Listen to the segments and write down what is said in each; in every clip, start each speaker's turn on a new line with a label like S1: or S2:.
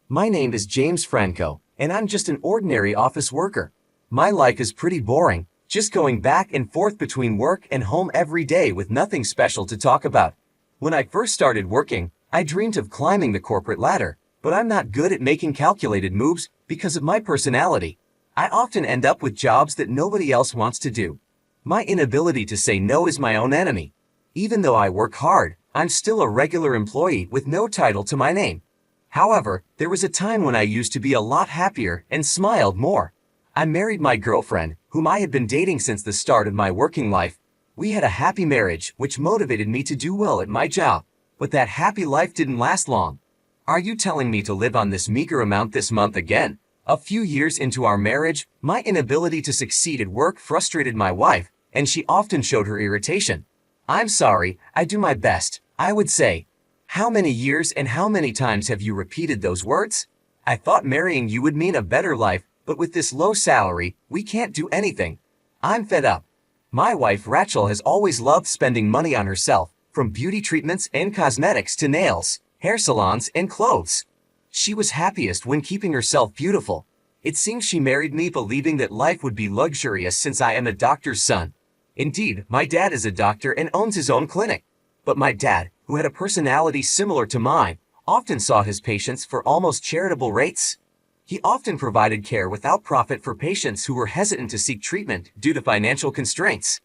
S1: My name is James Franco, and I'm just an ordinary office worker. My life is pretty boring, just going back and forth between work and home every day with nothing special to talk about. When I first started working, I dreamed of climbing the corporate ladder, but I'm not good at making calculated moves because of my personality. I often end up with jobs that nobody else wants to do. My inability to say no is my own enemy. Even though I work hard, I'm still a regular employee with no title to my name. However, there was a time when I used to be a lot happier and smiled more. I married my girlfriend, whom I had been dating since the start of my working life. We had a happy marriage, which motivated me to do well at my job. But that happy life didn't last long. Are you telling me to live on this meager amount this month again? A few years into our marriage, my inability to succeed at work frustrated my wife, and she often showed her irritation. I'm sorry, I do my best, I would say. How many years and how many times have you repeated those words? I thought marrying you would mean a better life, but with this low salary, we can't do anything. I'm fed up. My wife Rachel has always loved spending money on herself, from beauty treatments and cosmetics to nails, hair salons and clothes. She was happiest when keeping herself beautiful. It seems she married me believing that life would be luxurious since I am a doctor's son. Indeed, my dad is a doctor and owns his own clinic. But my dad, who had a personality similar to mine, often saw his patients for almost charitable rates. He often provided care without profit for patients who were hesitant to seek treatment due to financial constraints.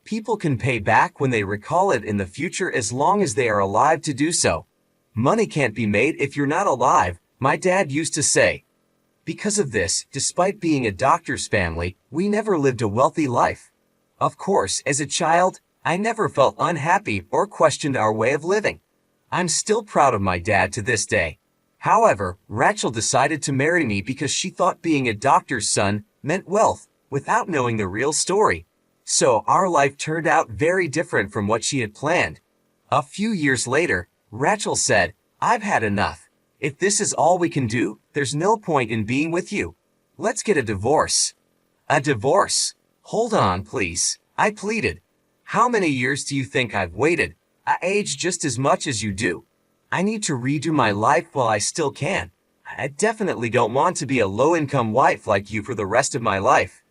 S1: People can pay back when they recall it in the future as long as they are alive to do so. Money can't be made if you're not alive, my dad used to say. Because of this, despite being a doctor's family, we never lived a wealthy life. Of course, as a child, I never felt unhappy or questioned our way of living. I'm still proud of my dad to this day. However, Rachel decided to marry me because she thought being a doctor's son meant wealth, without knowing the real story. So our life turned out very different from what she had planned. A few years later, Rachel said, "I've had enough. If this is all we can do, there's no point in being with you. Let's get a divorce." A divorce? Hold on, please, I pleaded. How many years do you think I've waited? I age just as much as you do. I need to redo my life while I still can. I definitely don't want to be a low-income wife like you for the rest of my life.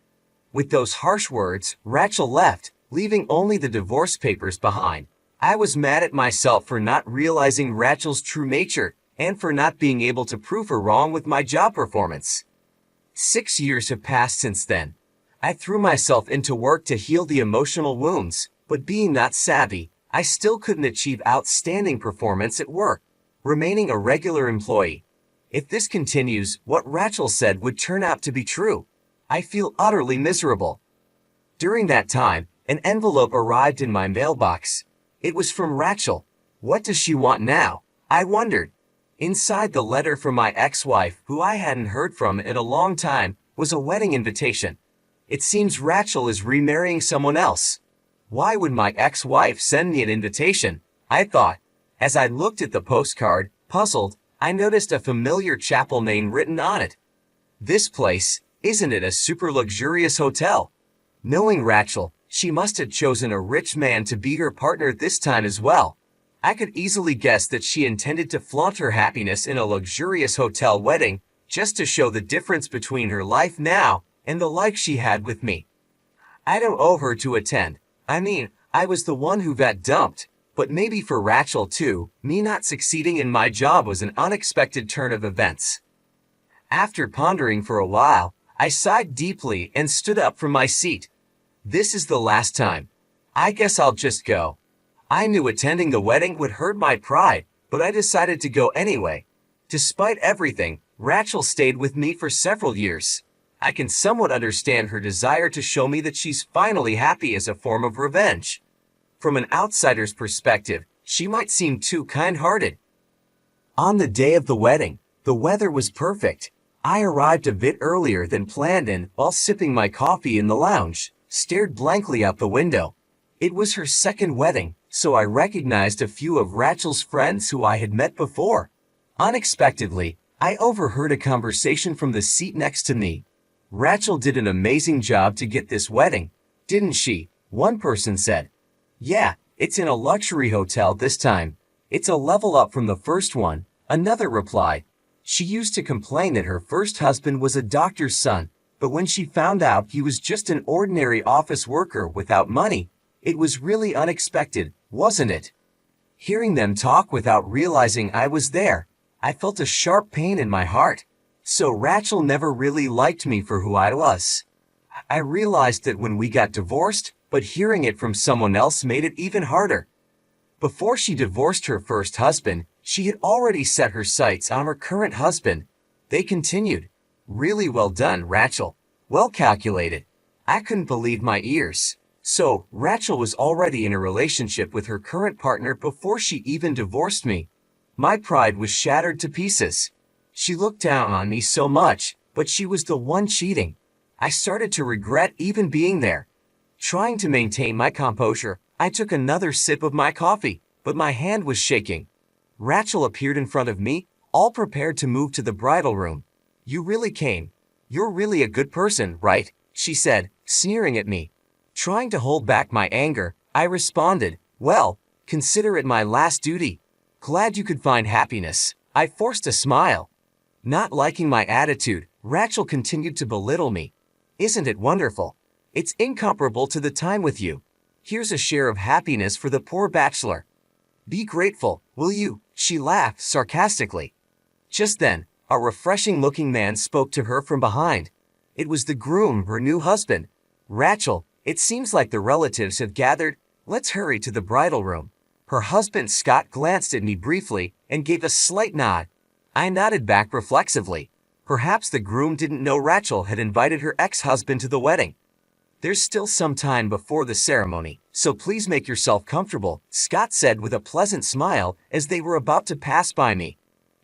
S1: With those harsh words, Rachel left, leaving only the divorce papers behind. I was mad at myself for not realizing Rachel's true nature and for not being able to prove her wrong with my job performance. 6 years have passed since then. I threw myself into work to heal the emotional wounds, but being not savvy, I still couldn't achieve outstanding performance at work, remaining a regular employee. If this continues, what Rachel said would turn out to be true. I feel utterly miserable. During that time, an envelope arrived in my mailbox. It was from Rachel. What does she want now? I wondered. Inside the letter from my ex-wife, who I hadn't heard from in a long time, was a wedding invitation. It seems Rachel is remarrying someone else. Why would my ex-wife send me an invitation? I thought. As I looked at the postcard, puzzled, I noticed a familiar chapel name written on it. This place, isn't it a super luxurious hotel? Knowing Rachel, she must have chosen a rich man to be her partner this time as well. I could easily guess that she intended to flaunt her happiness in a luxurious hotel wedding, just to show the difference between her life now and the life she had with me. I don't owe her to attend. I was the one who got dumped, but maybe for Rachel too, me not succeeding in my job was an unexpected turn of events. After pondering for a while, I sighed deeply and stood up from my seat. This is the last time. I guess I'll just go. I knew attending the wedding would hurt my pride, but I decided to go anyway. Despite everything, Rachel stayed with me for several years. I can somewhat understand her desire to show me that she's finally happy as a form of revenge. From an outsider's perspective, she might seem too kind-hearted. On the day of the wedding, the weather was perfect. I arrived a bit earlier than planned and, while sipping my coffee in the lounge, stared blankly out the window. It was her second wedding, so I recognized a few of Rachel's friends who I had met before. Unexpectedly, I overheard a conversation from the seat next to me. Rachel did an amazing job to get this wedding, didn't she? One person said. Yeah, it's in a luxury hotel this time. It's a level up from the first one, another replied. She used to complain that her first husband was a doctor's son, but when she found out he was just an ordinary office worker without money, it was really unexpected, wasn't it? Hearing them talk without realizing I was there, I felt a sharp pain in my heart. So Rachel never really liked me for who I was. I realized that when we got divorced, but hearing it from someone else made it even harder. Before she divorced her first husband, she had already set her sights on her current husband. They continued. Really well done, Rachel. Well calculated. I couldn't believe my ears. So, Rachel was already in a relationship with her current partner before she even divorced me. My pride was shattered to pieces. She looked down on me so much, but she was the one cheating. I started to regret even being there. Trying to maintain my composure, I took another sip of my coffee, but my hand was shaking. Rachel appeared in front of me, all prepared to move to the bridal room. You really came. You're really a good person, right? She said, sneering at me. Trying to hold back my anger, I responded, well, consider it my last duty. Glad you could find happiness. I forced a smile. Not liking my attitude, Rachel continued to belittle me. Isn't it wonderful? It's incomparable to the time with you. Here's a share of happiness for the poor bachelor. Be grateful, will you? She laughed sarcastically. Just then, a refreshing-looking man spoke to her from behind. It was the groom, her new husband. Rachel, it seems like the relatives have gathered. Let's hurry to the bridal room. Her husband Scott glanced at me briefly and gave a slight nod. I nodded back reflexively. Perhaps the groom didn't know Rachel had invited her ex-husband to the wedding. There's still some time before the ceremony, so please make yourself comfortable, Scott said with a pleasant smile as they were about to pass by me.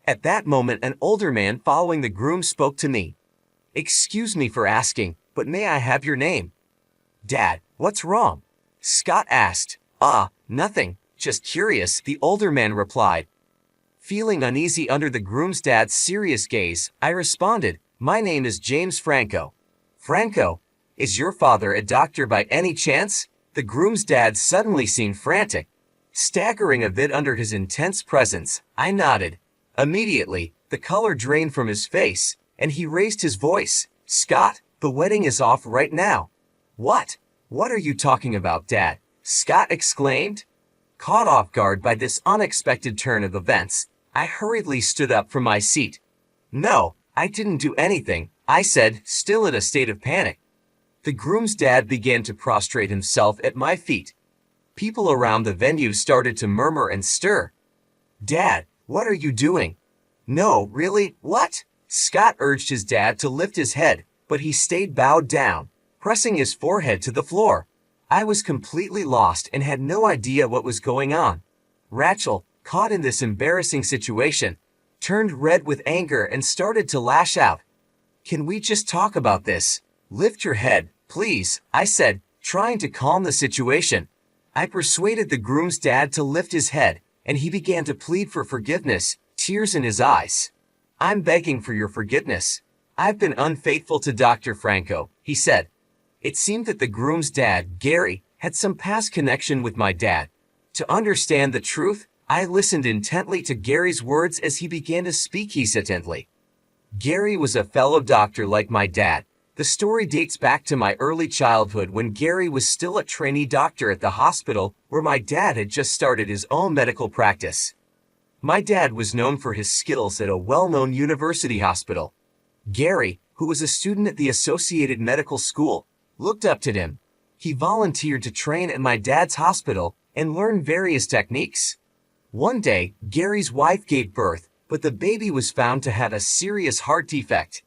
S1: At that moment, an older man following the groom spoke to me. Excuse me for asking, but may I have your name? Dad, what's wrong? Scott asked. Nothing, just curious, the older man replied. Feeling uneasy under the groom's dad's serious gaze, I responded, my name is James Franco. Franco? Is your father a doctor by any chance? The groom's dad suddenly seemed frantic. Staggering a bit under his intense presence, I nodded. Immediately, the color drained from his face, and he raised his voice. Scott, the wedding is off right now. What? What are you talking about, Dad? Scott exclaimed. Caught off guard by this unexpected turn of events, I hurriedly stood up from my seat. No, I didn't do anything, I said, still in a state of panic. The groom's dad began to prostrate himself at my feet. People around the venue started to murmur and stir. Dad, what are you doing? No, really, what? Scott urged his dad to lift his head, but he stayed bowed down, pressing his forehead to the floor. I was completely lost and had no idea what was going on. Rachel, caught in this embarrassing situation, turned red with anger and started to lash out. Can we just talk about this? Lift your head, please, I said, trying to calm the situation. I persuaded the groom's dad to lift his head, and he began to plead for forgiveness, tears in his eyes. I'm begging for your forgiveness. I've been unfaithful to Dr. Franco, he said. It seemed that the groom's dad, Gary, had some past connection with my dad. To understand the truth, I listened intently to Gary's words as he began to speak hesitantly. Gary was a fellow doctor like my dad. The story dates back to my early childhood when Gary was still a trainee doctor at the hospital where my dad had just started his own medical practice. My dad was known for his skills at a well-known university hospital. Gary, who was a student at the Associated Medical School, looked up to him. He volunteered to train at my dad's hospital and learn various techniques. One day, Gary's wife gave birth, but the baby was found to have a serious heart defect.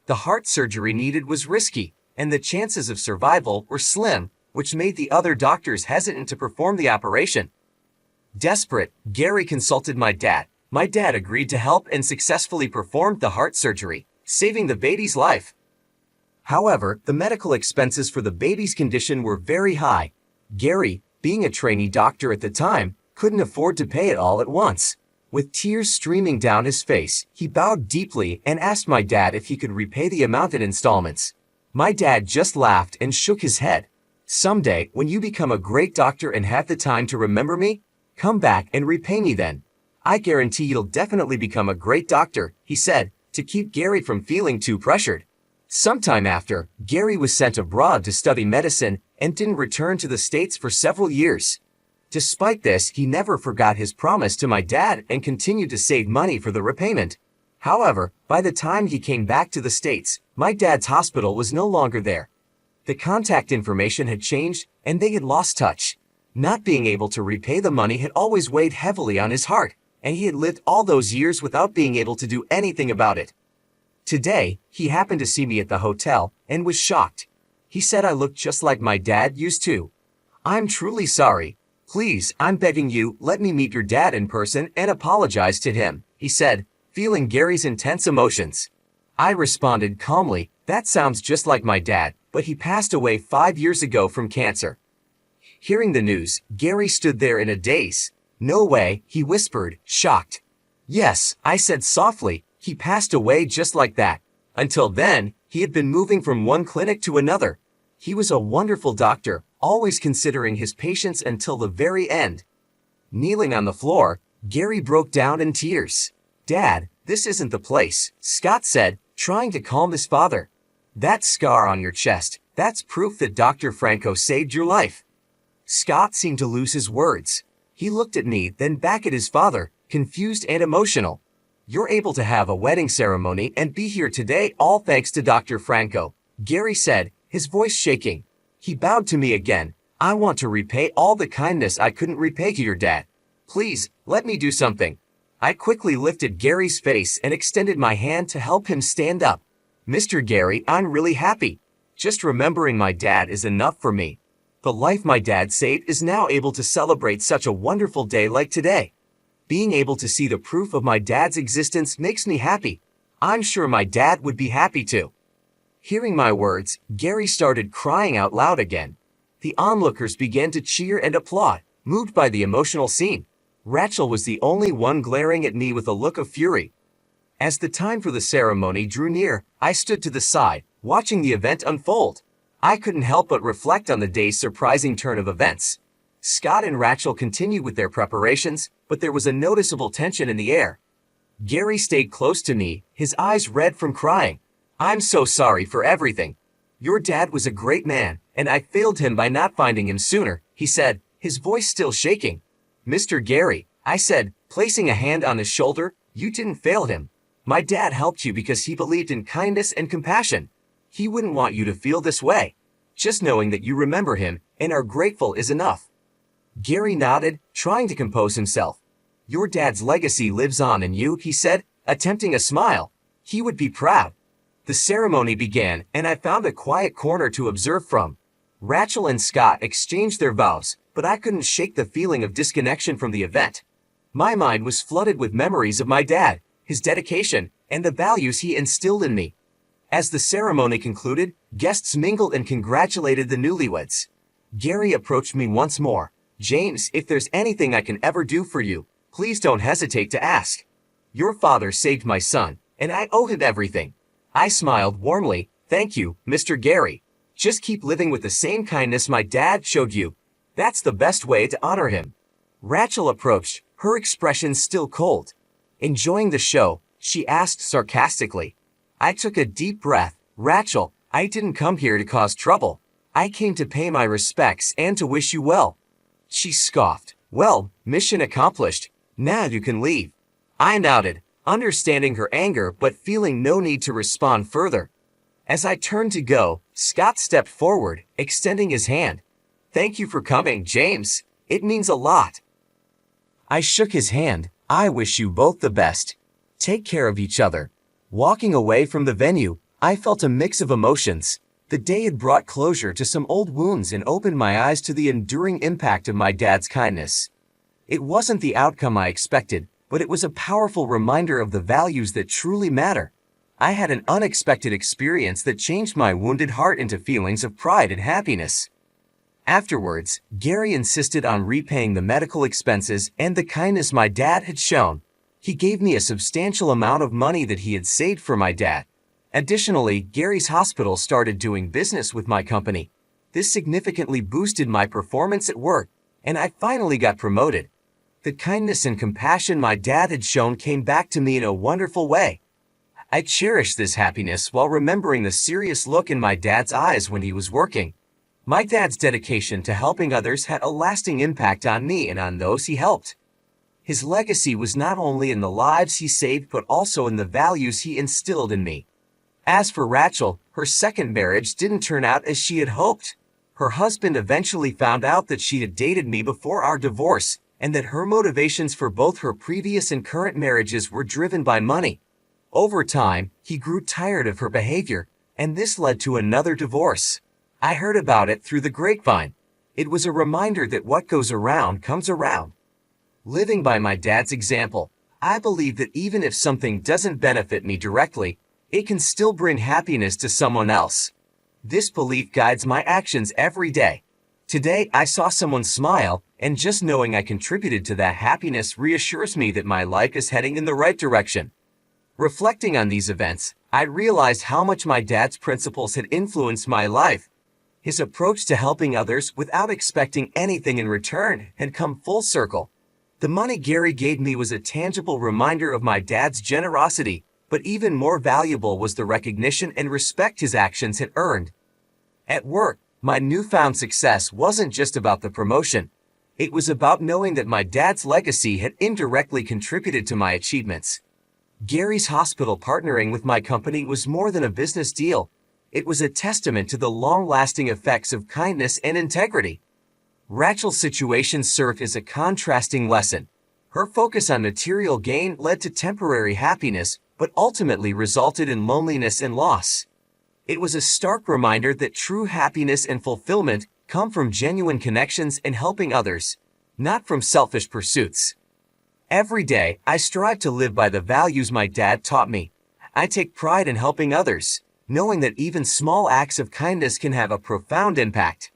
S1: The heart surgery needed was risky, and the chances of survival were slim, which made the other doctors hesitant to perform the operation. Desperate, Gary consulted my dad. My dad agreed to help and successfully performed the heart surgery, saving the baby's life. However, the medical expenses for the baby's condition were very high. Gary, being a trainee doctor at the time, couldn't afford to pay it all at once. With tears streaming down his face, he bowed deeply and asked my dad if he could repay the amount in installments. My dad just laughed and shook his head. Someday, when you become a great doctor and have the time to remember me, come back and repay me then. I guarantee you'll definitely become a great doctor, he said, to keep Gary from feeling too pressured. Sometime after, Gary was sent abroad to study medicine and didn't return to the States for several years. Despite this, he never forgot his promise to my dad and continued to save money for the repayment. However, by the time he came back to the States, my dad's hospital was no longer there. The contact information had changed and they had lost touch. Not being able to repay the money had always weighed heavily on his heart, and he had lived all those years without being able to do anything about it. Today, he happened to see me at the hotel and was shocked. He said I looked just like my dad used to. I'm truly sorry. Please, I'm begging you, let me meet your dad in person and apologize to him, he said, feeling Gary's intense emotions. I responded calmly, that sounds just like my dad, but he passed away 5 years ago from cancer. Hearing the news, Gary stood there in a daze. No way, he whispered, shocked. Yes, I said softly, he passed away just like that. Until then, he had been moving from one clinic to another. He was a wonderful doctor, always considering his patients until the very end. Kneeling on the floor, Gary broke down in tears. Dad, this isn't the place, Scott said, trying to calm his father. That scar on your chest, that's proof that Dr. Franco saved your life. Scott seemed to lose his words. He looked at me, then back at his father, confused and emotional. You're able to have a wedding ceremony and be here today all thanks to Dr. Franco, Gary said, his voice shaking. He bowed to me again. I want to repay all the kindness I couldn't repay to your dad. Please, let me do something. I quickly lifted Gary's face and extended my hand to help him stand up. Mr. Gary, I'm really happy. Just remembering my dad is enough for me. The life my dad saved is now able to celebrate such a wonderful day like today. Being able to see the proof of my dad's existence makes me happy. I'm sure my dad would be happy too. Hearing my words, Gary started crying out loud again. The onlookers began to cheer and applaud, moved by the emotional scene. Rachel was the only one glaring at me with a look of fury. As the time for the ceremony drew near, I stood to the side, watching the event unfold. I couldn't help but reflect on the day's surprising turn of events. Scott and Rachel continued with their preparations, but there was a noticeable tension in the air. Gary stayed close to me, his eyes red from crying. I'm so sorry for everything. Your dad was a great man, and I failed him by not finding him sooner, he said, his voice still shaking. Mr. Gary, I said, placing a hand on his shoulder, you didn't fail him. My dad helped you because he believed in kindness and compassion. He wouldn't want you to feel this way. Just knowing that you remember him and are grateful is enough. Gary nodded, trying to compose himself. Your dad's legacy lives on in you, he said, attempting a smile. He would be proud. The ceremony began, and I found a quiet corner to observe from. Rachel and Scott exchanged their vows, but I couldn't shake the feeling of disconnection from the event. My mind was flooded with memories of my dad, his dedication, and the values he instilled in me. As the ceremony concluded, guests mingled and congratulated the newlyweds. Gary approached me once more. James, if there's anything I can ever do for you, please don't hesitate to ask. Your father saved my son, and I owe him everything. I smiled warmly. Thank you, Mr. Gary. Just keep living with the same kindness my dad showed you. That's the best way to honor him. Rachel approached, her expression still cold. Enjoying the show, she asked sarcastically. I took a deep breath. Rachel, I didn't come here to cause trouble. I came to pay my respects and to wish you well. She scoffed. Well, mission accomplished. Now you can leave. I nodded, understanding her anger but feeling no need to respond further. As I turned to go, Scott stepped forward, extending his hand. Thank you for coming, James. It means a lot. I shook his hand. I wish you both the best. Take care of each other. Walking away from the venue, I felt a mix of emotions. The day had brought closure to some old wounds and opened my eyes to the enduring impact of my dad's kindness. It wasn't the outcome I expected, but it was a powerful reminder of the values that truly matter. I had an unexpected experience that changed my wounded heart into feelings of pride and happiness. Afterwards, Gary insisted on repaying the medical expenses and the kindness my dad had shown. He gave me a substantial amount of money that he had saved for my dad. Additionally, Gary's hospital started doing business with my company. This significantly boosted my performance at work, and I finally got promoted. The kindness and compassion my dad had shown came back to me in a wonderful way. I cherished this happiness while remembering the serious look in my dad's eyes when he was working. My dad's dedication to helping others had a lasting impact on me and on those he helped. His legacy was not only in the lives he saved but also in the values he instilled in me. As for Rachel, her second marriage didn't turn out as she had hoped. Her husband eventually found out that she had dated me before our divorce, and that her motivations for both her previous and current marriages were driven by money. Over time, he grew tired of her behavior, and this led to another divorce. I heard about it through the grapevine. It was a reminder that what goes around comes around. Living by my dad's example, I believe that even if something doesn't benefit me directly, it can still bring happiness to someone else. This belief guides my actions every day. Today, I saw someone smile, and just knowing I contributed to that happiness reassures me that my life is heading in the right direction. Reflecting on these events, I realized how much my dad's principles had influenced my life. His approach to helping others without expecting anything in return had come full circle. The money Gary gave me was a tangible reminder of my dad's generosity, but even more valuable was the recognition and respect his actions had earned. At work, my newfound success wasn't just about the promotion. It was about knowing that my dad's legacy had indirectly contributed to my achievements. Gary's hospital partnering with my company was more than a business deal. It was a testament to the long-lasting effects of kindness and integrity. Rachel's situation served as a contrasting lesson. Her focus on material gain led to temporary happiness, but ultimately resulted in loneliness and loss. It was a stark reminder that true happiness and fulfillment come from genuine connections and helping others, not from selfish pursuits. Every day, I strive to live by the values my dad taught me. I take pride in helping others, knowing that even small acts of kindness can have a profound impact.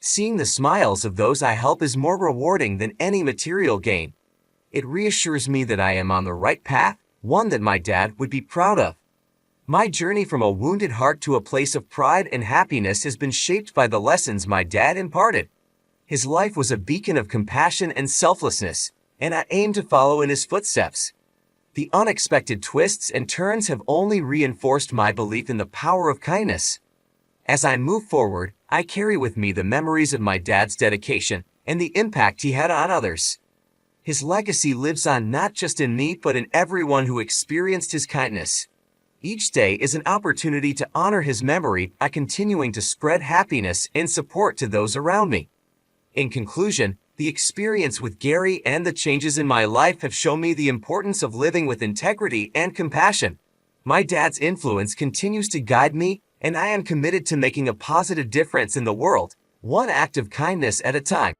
S1: Seeing the smiles of those I help is more rewarding than any material gain. It reassures me that I am on the right path, one that my dad would be proud of. My journey from a wounded heart to a place of pride and happiness has been shaped by the lessons my dad imparted. His life was a beacon of compassion and selflessness, and I aim to follow in his footsteps. The unexpected twists and turns have only reinforced my belief in the power of kindness. As I move forward, I carry with me the memories of my dad's dedication and the impact he had on others. His legacy lives on not just in me but in everyone who experienced his kindness. Each day is an opportunity to honor his memory by continuing to spread happiness and support to those around me. In conclusion, the experience with Gary and the changes in my life have shown me the importance of living with integrity and compassion. My dad's influence continues to guide me, and I am committed to making a positive difference in the world, one act of kindness at a time.